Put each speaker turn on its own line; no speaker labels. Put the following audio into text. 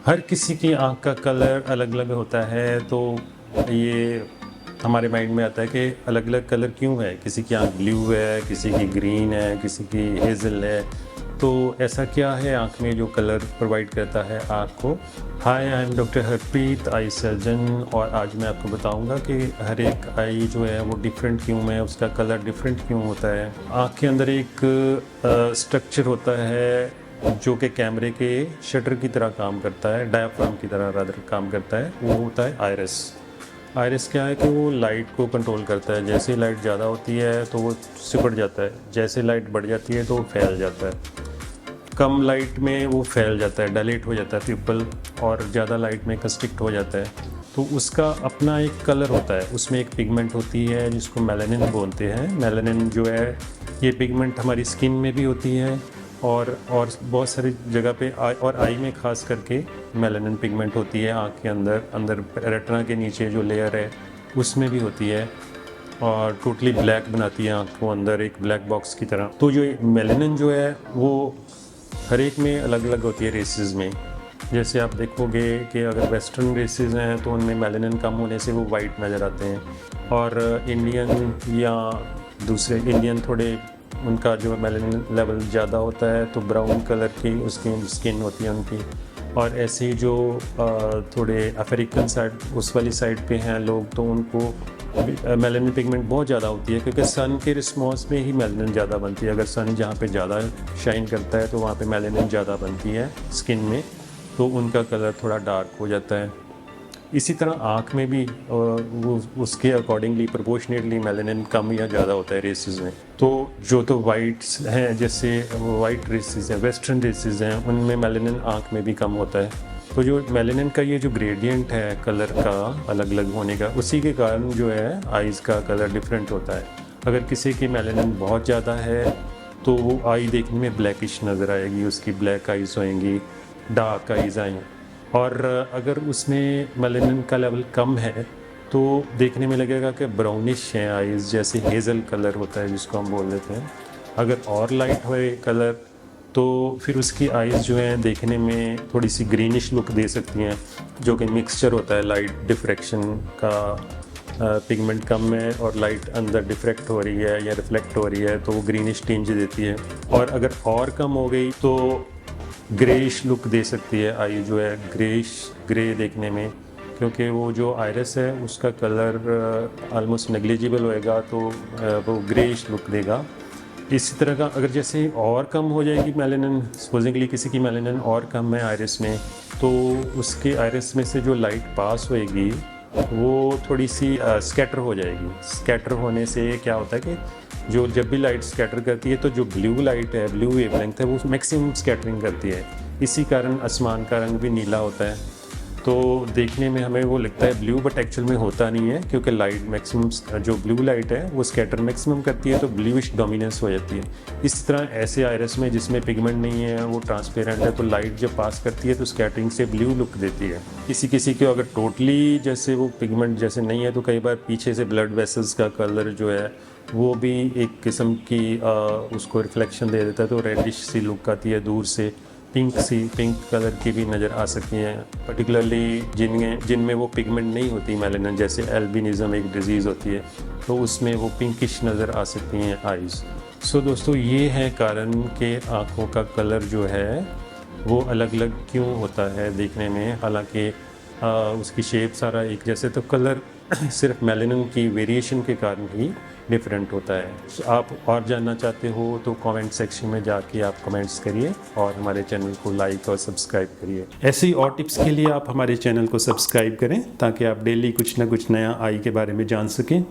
हर किसी की आँख का कलर अलग-अलग होता है, तो ये हमारे माइंड में आता है कि अलग-अलग कलर क्यों है? किसी की आँख ब्लू है, किसी की ग्रीन है, किसी की हेज़ल है। तो ऐसा क्या है आँख में जो कलर प्रोवाइड करता है आँख को? Hi, I am doctor Harpreet, eye surgeon, और आज मैं आपको बताऊँगा कि हर एक आई जो है वो डिफरेंट क्यों है, उसका कलर डिफरेंट क्यों होता है। आँख के अंदर एक स्ट्रक्चर होता है जो कि कैमरे के शटर की तरह काम करता है, डायाफ्राम की तरह रादर काम करता है, वो होता है आइरिस। आइरिस क्या है कि वो लाइट को कंट्रोल करता है। जैसे लाइट ज़्यादा होती है तो वो सिकुड़ जाता है, जैसे लाइट बढ़ जाती है तो वो फैल जाता है। कम लाइट में वो फैल जाता है, डायलेट हो जाता है पिupil, और ज़्यादा लाइट में कंस्ट्रिक्ट हो जाता है। तो उसका अपना एक कलर होता है, उसमें एक पिगमेंट होती है जिसको मेलानिन बोलते हैं। मेलानिन जो है ये पिगमेंट हमारी स्किन में भी होती है और बहुत सारी जगह पे और आई में ख़ास करके मेलानिन पिगमेंट होती है। आँख के अंदर रेटिना के नीचे जो लेयर है उसमें भी होती है और टोटली ब्लैक बनाती है आँख को अंदर एक ब्लैक बॉक्स की तरह। तो जो मेलानिन जो है वो हर एक में अलग अलग होती है रेसेस में। जैसे आप देखोगे कि अगर वेस्टर्न रेसेस हैं तो उनमें मेलानिन कम होने से वो वाइट नज़र आते हैं, और इंडियन या दूसरे इंडियन थोड़े उनका जो मेलानिन लेवल ज़्यादा होता है तो ब्राउन कलर की उसकी स्किन होती है उनकी। और ऐसे ही जो थोड़े अफ्रीकन साइड उस वाली साइड पे हैं लोग, तो उनको मेलानिन पिगमेंट बहुत ज़्यादा होती है क्योंकि सन के रिस्पॉन्स में ही मेलानिन ज़्यादा बनती है। अगर सन जहाँ पे ज़्यादा शाइन करता है तो वहाँ पे मेलानिन ज़्यादा बनती है स्किन में, तो उनका कलर थोड़ा डार्क हो जाता है। इसी तरह आँख में भी वो उसके अकॉर्डिंगली प्रोपोर्शनेटली मेलानिन कम या ज़्यादा होता है रेसेस में। तो जो तो वाइट्स हैं, जैसे वाइट रेसेस हैं, वेस्टर्न रेसेस हैं, उनमें मेलानिन आँख में भी कम होता है। तो जो मेलानिन का ये जो ग्रेडियंट है कलर का अलग अलग होने का, उसी के कारण जो है आइज़ का कलर डिफरेंट होता है। अगर किसी की मेलानिन बहुत ज़्यादा है तो वो आई देखने में ब्लैकिश नज़र आएगी, उसकी ब्लैक आइज़ होएंगी, डार्क आइज़ आएंगी। और अगर उसमें मेलानिन का लेवल कम है तो देखने में लगेगा कि ब्राउनिश है आइज़, जैसे हेज़ल कलर होता है जिसको हम बोल देते हैं। अगर और लाइट होए कलर तो फिर उसकी आइज़ जो हैं देखने में थोड़ी सी ग्रीनिश लुक दे सकती हैं, जो कि मिक्सचर होता है लाइट डिफ्रैक्शन का। पिगमेंट कम है और लाइट अंदर डिफ्रैक्ट हो रही है या रिफ्लेक्ट हो रही है तो वो ग्रीनिश टिंज देती है। और अगर और कम हो गई तो ग्रेइश लुक दे सकती है आई, जो है ग्रेइश ग्रे देखने में, क्योंकि वो जो आइरिस है उसका कलर ऑलमोस्ट नेग्लिजिबल होएगा तो वो ग्रेइश लुक देगा। इसी तरह का अगर जैसे और कम हो जाएगी मेलानिन, सपोजिंगली किसी की मेलानिन और कम है आइरिस में, तो उसके आइरिस में से जो लाइट पास होएगी वो थोड़ी सी स्कैटर हो जाएगी। स्कैटर होने से क्या होता है कि जो जब भी लाइट स्कैटर करती है तो जो ब्लू लाइट है, ब्लू वेवलेंथ है, वो मैक्सिमम स्कैटरिंग करती है। इसी कारण आसमान का रंग भी नीला होता है। तो देखने में हमें वो लगता है ब्लू, बट एक्चुअल में होता नहीं है, क्योंकि लाइट मैक्सिमम जो ब्लू लाइट है वो स्कैटर मैक्सिमम करती है तो ब्लूइश डोमिनेंस हो जाती है। इस तरह ऐसे आइरिस में जिसमें पिगमेंट नहीं है, वो ट्रांसपेरेंट है, तो लाइट जब पास करती है तो स्कैटरिंग से ब्लू लुक देती है। किसी किसी को अगर टोटली जैसे वो पिगमेंट जैसे नहीं है तो कई बार पीछे से ब्लड वेसल्स का कलर जो है वो भी एक किस्म की उसको रिफ्लेक्शन दे देता है, तो रेडिश सी लुक आती है, दूर से पिंक कलर की भी नज़र आ सकती हैं। पर्टिकुलरली जिनमें वो पिगमेंट नहीं होती मेलानिन, जैसे एल्बिनिज़म एक डिज़ीज़ होती है, तो उसमें वो पिंकिश नज़र आ सकती हैं आइज़। सो दोस्तों, ये है कारण कि आँखों का कलर जो है वो अलग अलग क्यों होता है देखने में। हालांकि उसकी शेप सारा एक जैसे, तो कलर सिर्फ मेलानिन की वेरिएशन के कारण ही डिफरेंट होता है। आप और जानना चाहते हो तो कमेंट सेक्शन में जाके आप कमेंट्स करिए और हमारे चैनल को लाइक और सब्सक्राइब करिए। ऐसे ही और टिप्स के लिए आप हमारे चैनल को सब्सक्राइब करें ताकि आप डेली कुछ ना कुछ नया आई के बारे में जान सकें।